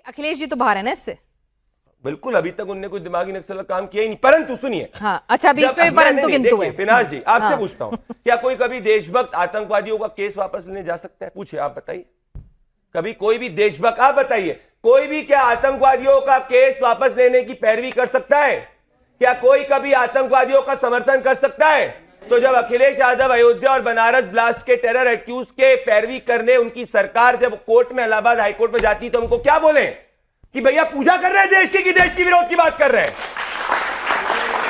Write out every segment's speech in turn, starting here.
अखिलेश जी तो बाहर है ना इससे। बिल्कुल, अभी तक उनने कोई दिमागी नक्सल का काम किया ही नहीं। परंतु सुनिए, हाँ अच्छा, अभी इसमें परंतु किंतु है। पिनाज जी आपसे पूछता हूं, क्या कोई कभी देशभक्त आतंकवादियों का केस वापस लेने जा सकता है? पूछिए, आप बताइए, कभी कोई भी देशभक्त, आप बताइए, कोई भी क्या आतंकवादियों का केस वापस लेने की पैरवी कर सकता है? क्या कोई कभी आतंकवादियों का समर्थन कर सकता है? तो जब अखिलेश यादव अयोध्या और बनारस ब्लास्ट के टेरर एक्यूज के पैरवी करने उनकी सरकार जब कोर्ट में, इलाहाबाद हाईकोर्ट में जाती, तो हमको क्या बोले कि भैया पूजा कर रहे हैं देश की, कि देश की विरोध की बात कर रहे हैं?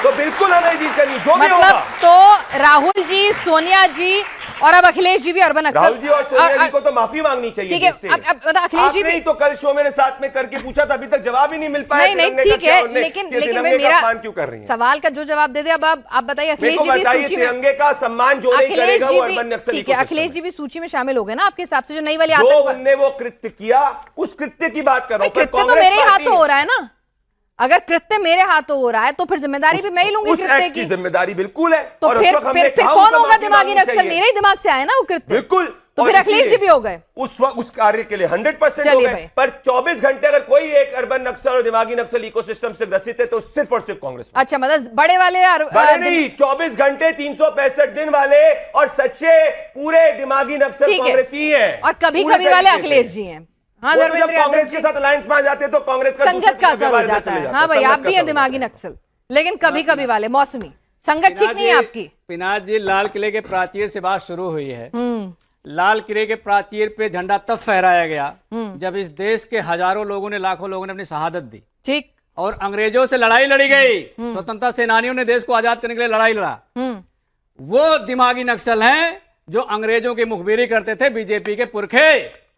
तो बिल्कुल हमें जीत करनी, जो भी होगा। तो राहुल जी, सोनिया जी और अब अखिलेश जी भी अर्बन नक्सल, राहुल जी और सोनिया जी को तो माफी मांगनी चाहिए। ठीक है, अब अखिलेश जी भी तो कल शो मेरे साथ में करके पूछा था, अभी तक जवाब ही नहीं मिल पाया। नहीं ठीक है, लेकिन मेरा क्यों कर रही हैं? सवाल का जो जवाब दे दे। अब आप बताइए, अखिलेश जी भी सूची में, तिरंगे का सम्मान जो नहीं करेगा वो अर्बन नक्सली। ठीक है, अखिलेश जी भी सूची में शामिल हो गए ना आपके हिसाब से, जो नई वाली आतंकवाद उनने वो कृत्य किया, उस कृत्य की बात कर रहा हूं। कृत्य तो मेरे हाथों हो रहा है ना। अगर कृत्य मेरे हाथों हो रहा है तो फिर जिम्मेदारी भी मैं ही लूंगी कृत्य की। जिम्मेदारी बिल्कुल है। तो फिर कौन होगा दिमागी नक्सल? मेरे ही दिमाग से आया ना वो कृत्य। बिल्कुल, तो फिर अखिलेश जी भी हो गए उस कार्य के लिए 100% हो गए। पर 24 घंटे अगर कोई एक अर्बन नक्सल और दिमागी नक्सल इकोसिस्टम से ग्रसित है तो सिर्फ और सिर्फ कांग्रेस। अच्छा, मतलब बड़े वाले बड़े नहीं, 24 घंटे 365 दिन वाले और सच्चे पूरे दिमागी नक्सल कांग्रेसी हैं। और कभी कभी वाले अखिलेश जी हैं। हाँ, तो जब कांग्रेस के साथ अलायंस में आ जाते हैं तो कांग्रेस का संगत का असर हो जाता है। हाँ भाई, आप भी हैं दिमागी नक्सल, लेकिन कभी कभी वाले मौसमी संगत ठीक नहीं है आपकी। पिनाज जी, लाल किले के प्राचीर से बात शुरू हुई है। लाल किले के प्राचीर पे झंडा तब फहराया गया जब इस देश के हजारों लोगों ने, लाखों लोगों ने अपनी शहादत दी। ठीक। और अंग्रेजों से लड़ाई लड़ी गई, स्वतंत्रता सेनानियों ने देश को आजाद करने के लिए लड़ाई लड़ा। वो दिमागी नक्सल हैं जो अंग्रेजों की मुखबिरी करते थे, बीजेपी के पुरखे।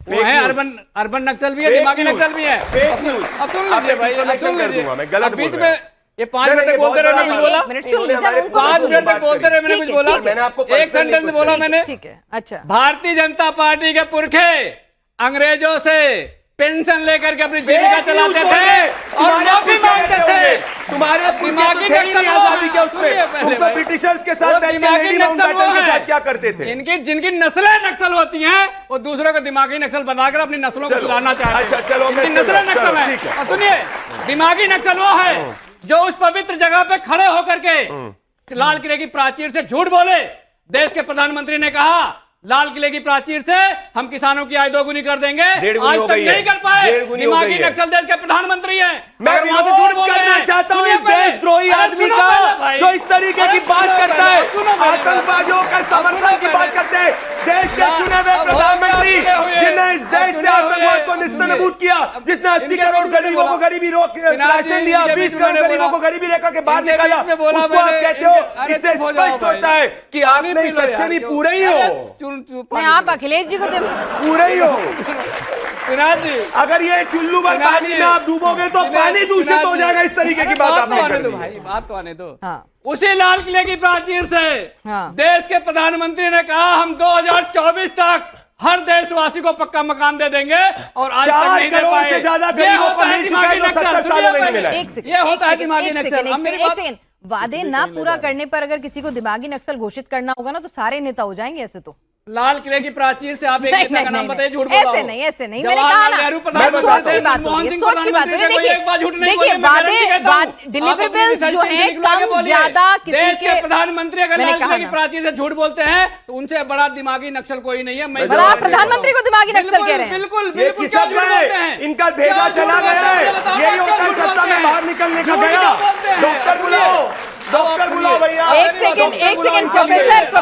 वो है अर्बन नक्सल भी है, दिमागी नक्सल भी है। अब सुन लीजिए भाई, सुन लीजिए। बीच में ये 5 मिनट तक बोलते रहे, मैंने बोला 5 मिनट तक बोलते रहे, मैंने कुछ बोला, मैंने आपको एक सेंटेंस बोला मैंने। ठीक है, अच्छा। भारतीय जनता पार्टी के पुरखे अंग्रेजों से पेंशन लेकर के अपनी जीविका चलाते थे और माफी मांगते थे। तुम्हारे दिमागी नक्सल आजादी के उसमें तुम तो ब्रिटिशर्स के साथ दिमागी नक्सल वो है क्या करते थे? इनकी जिनकी नस्लें नक्सल होती हैं वो दूसरों को दिमागी नक्सल बनाकर अपनी नस्लों को सुधारना चाहते हैं। अच्छा चलो, नस्लें नक्सल है। और सुनिए, दिमागी नक्सल वो है जो उस पवित्र जगह पे खड़े होकर के लाल किले की प्राचीर से झूठ बोले। देश के प्रधानमंत्री ने कहा लाल किले की प्राचीर से हम किसानों की आय 2 गुनी कर देंगे, आज तक नहीं कर पाए। दिमागी नक्सल देश के प्रधानमंत्री हैं। मैं झूठ बोलना चाहता हूं इस देशद्रोही आदमी का जो इस तरीके की बात करता है, आतंकवादियों का समर्थन की बात करते हैं। देश के चुने हुए प्रधानमंत्री जिन्हें इस देश से आतंकवाद को निस्तनबूत किया, जिसने 80 करोड़ गरीबों को गरीबी राशन दिया, 20 करोड़ गरीबों को गरीबी रेखा के बाहर निकाला, उसको आप कहते हो? इससे स्पष्ट होता है कि आप नहीं सच्चे नहीं पूरे ही हो। नहीं, आप अखिलेश जी को पूरे ही हो। अगर ये चुल्लू भर पानी में आप डूबोगे तो पानी दूषित हो जाएगा। इस तरीके की बात आपने कर दी। भाई बात तो आने दो। उसी लाल किले की प्राचीर से देश के प्रधानमंत्री ने कहा हम 2024 तक हर देशवासी को पक्का मकान दे देंगे और आज तक नहीं दे पाए। से ज्यादा गरीबों को मिल चुका है, 70 सालों में नहीं मिला। ये होता है दिमागी नक्सल। वादे ना पूरा करने पर अगर किसी को दिमागी नक्सल घोषित करना होगा ना तो सारे नेता हो जाएंगे ऐसे। तो लाल किले की प्राचीर से आप एक नेता का नाम बताइए, झूठ बोला। ऐसे नहीं, मैंने कहा ना, सोच की बात होती है, सोच की बात होती है। देखिए वादे डिलीवरेबल्स जो हैं कम ज्यादा देश के प्रधानमंत्री अगर लाल किले की प्राचीर से झूठ बोलते हैं तो उनसे बड़ा दिमागी नक्सल कोई नहीं है। आप प्रधानमंत्री को दिमागी नक्सल कह रहे हैं? बिल्कुल बिल्कुल, क्या झूठ बोलते हैं? इनका भेजा चला गया है, यही होता है सत्ता में बाहर निकलने का गया। डॉक्टर बुलाओ, डॉक्टर बुलाओ भैया। एक सेकंड प्रोफेसर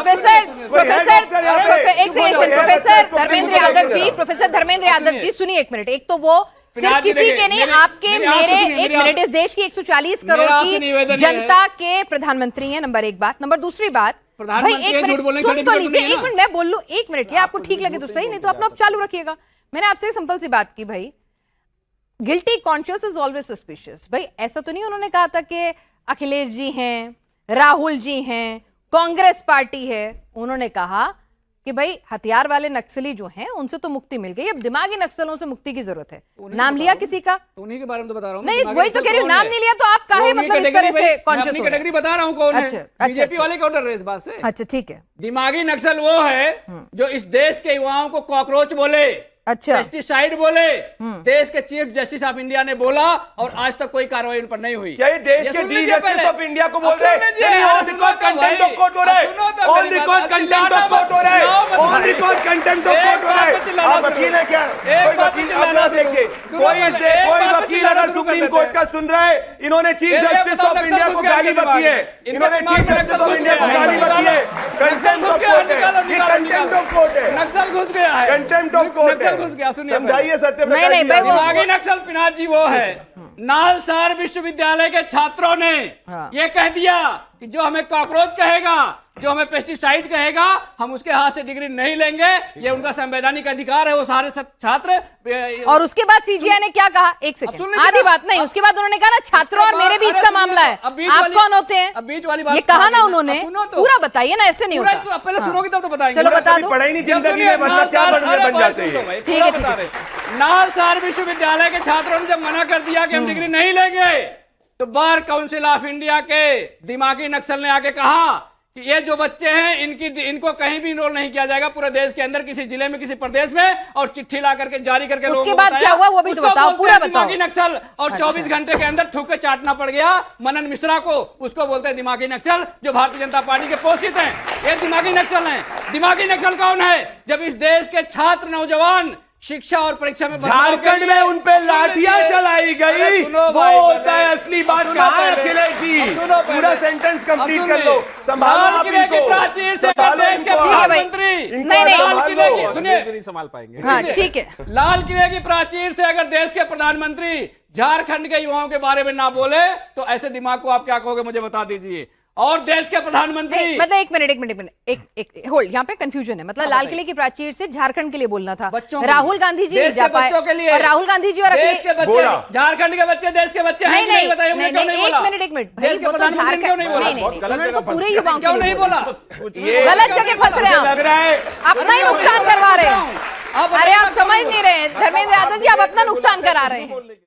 धर्मेंद्र यादव जी सुनिए एक मिनट। एक तो वो सिर्फ किसी के नहीं, आपके मेरे, एक मिनट, इस देश की 140 करोड़ की जनता के प्रधानमंत्री हैं, नंबर 1 बात। नंबर दूसरी बात, भाई एक मिनट सुन तो लीजिए, एक मिनट मैं बोल लूं, एक मिनट, या आपको ठीक लगे तो सही, नहीं तो अपना आप चालू रखिएगा। मैंने आपसे सिंपल सी बात की, भाई guilty conscious is always suspicious. भाई ऐसा तो नहीं उन्होंने कहा था कि अखिलेश जी हैं, राहुल जी हैं, कांग्रेस पार्टी है। उन्होंने कहा कि भाई हथियार वाले नक्सली जो हैं उनसे तो मुक्ति मिल गई, अब दिमागी नक्सलों से मुक्ति की जरूरत है। नाम लिया किसी का? उन्हीं के बारे में तो बता रहा हूं। नहीं वही तो कह रही हूं, नाम नहीं लिया तो आप काहे मतलब इस तरह से कॉन्शियस हो? कैटेगरी बता रहा हूं कौन है। बीजेपी वाले क्यों डर रहे इस बात से? अच्छा ठीक है। दिमागी नक्सल वो है जो इस देश के युवाओं को कॉकरोच बोले, अच्छा। पेस्टिसाइड बोले, देश के चीफ जस्टिस ऑफ इंडिया ने बोला और आज तक कोई कार्रवाई उन पर नहीं हुई। क्या ये देश के चीफ जस्टिस ऑफ इंडिया को बोल रहे हैं? On record contempt of court हो रहा है, on record contempt of court हो रहा है, on record contempt of court हो रहा है। आप वकील है क्या? कोई वकील अपना देखिए, कोई वकील अगर सुप्रीम कोर्ट का सुन रहा है, इन्होंने चीफ जस्टिस ऑफ इंडिया को गाली बकी है, इन्होंने चीफ जस्टिस ऑफ इंडिया को गाली बकी है। कंटेम्प्ट ऑफ कोर्ट है ये, कंटेम्प्ट ऑफ कोर्ट है, नक्सल घुस गया है, कंटेम्प्ट ऑफ कोर्ट है। घुस गया। सुनिए, समझाइए सत्य नहीं, नहीं, भाई, वो- दिमागी नक्सल पिनाक जी वो है, नालसार विश्वविद्यालय के छात्रों ने ये कह दिया कि जो हमें कॉकरोच कहेगा, जो हमें पेस्टिसाइड कहेगा, हम उसके हाथ से डिग्री नहीं लेंगे। ये उनका संवैधानिक अधिकार है। वो सारे छात्र और उसके बाद सीजीआई ने क्या कहा? एक सुन सेकंड, लीजिए आधी ना। बात नहीं, उसके बाद उन्होंने कहा ना छात्रों और मेरे बीच का मामला है, आप कौन होते हैं? अब बीच वाली बात ये कहा ना अब उन्होंने, सुनो तो। पूरा बताइए ना, ऐसे नहीं पूरा होता। तो पहले सुनोगे तब तो बताएंगे। चलो बता दो। पढ़ा ही नहीं जिंदगी में, मतलब क्या बन जाते हैं। ठीक है, ठीक है। नालसार विश्वविद्यालय के छात्रों ने जब मना कर दिया कि हम डिग्री नहीं लेंगे, तो बार काउंसिल ऑफ इंडिया के दिमागी नक्सल ने आके कहा कि ये जो बच्चे हैं इनको कहीं भी इनरोल नहीं किया जाएगा पूरे देश के अंदर, किसी जिले में, किसी प्रदेश में, और चिट्ठी ला करके जारी करके उसके लोगों को बाद बताया। क्या हुआ वो भी तो उसको बताओ, बोलते पूरा हैं बताओ। दिमागी नक्सल। और 24 घंटे के अंदर थूक के चाटना पड़ गया मनन मिश्रा को। उसको बोलते हैं दिमागी नक्सल, जो भारतीय जनता पार्टी के पोषित हैं। ये दिमागी नक्सल हैं। दिमागी नक्सल कौन है? जब इस देश के छात्र नौजवान शिक्षा और परीक्षा में झारखंड में उन पे लाठियां चलाई गई, वो होता है असली बात। कहाँ है अखिलेश जी? पूरा सेंटेंस कंप्लीट कर लो। संभालो आप इनको, प्राचीर से संभालो देश के इनको। प्रधानमंत्री नहीं, नहीं। लाल किले की, सुनिए, नहीं संभाल पाएंगे। हाँ, ठीक है। लाल किले की प्राचीर से अगर देश के प्रधानमंत्री झारखंड के युवाओं के बारे में ना बोले तो ऐसे दिमाग को आप क्या कहोगे मुझे बता दीजिए। और देश के प्रधानमंत्री नहीं, मतलब एक मिनट एक होल्ड, यहाँ पे कंफ्यूजन है। मतलब लाल किले की प्राचीर से झारखंड के लिए बोलना था, बच्चों के राहुल लिए। गांधी जी देश नहीं जा के पाए, बच्चों के लिए। और राहुल गांधी जी और देश के बच्चे, बोला। झारखंड के बच्चे देश के बच्चे हैं कि नहीं बताइए मुझे, क्यों नहीं बोला? एक मिनट भाई, देश के वो तो प्रधानमंत्री ने क्यों नहीं बोला? नहीं, उन्होंने तो पूरे युवाओं के क्यों लिए नहीं बोला। बोला? ये गलत जगह फंस रहे हैं आप। लग रहा है अपना ही नुकसान करवा रहे हैं। आप अरे आप समझ नहीं रहे हैं धर्मेंद्र यादव जी, आप अपना नुकसान करा रहे हैं।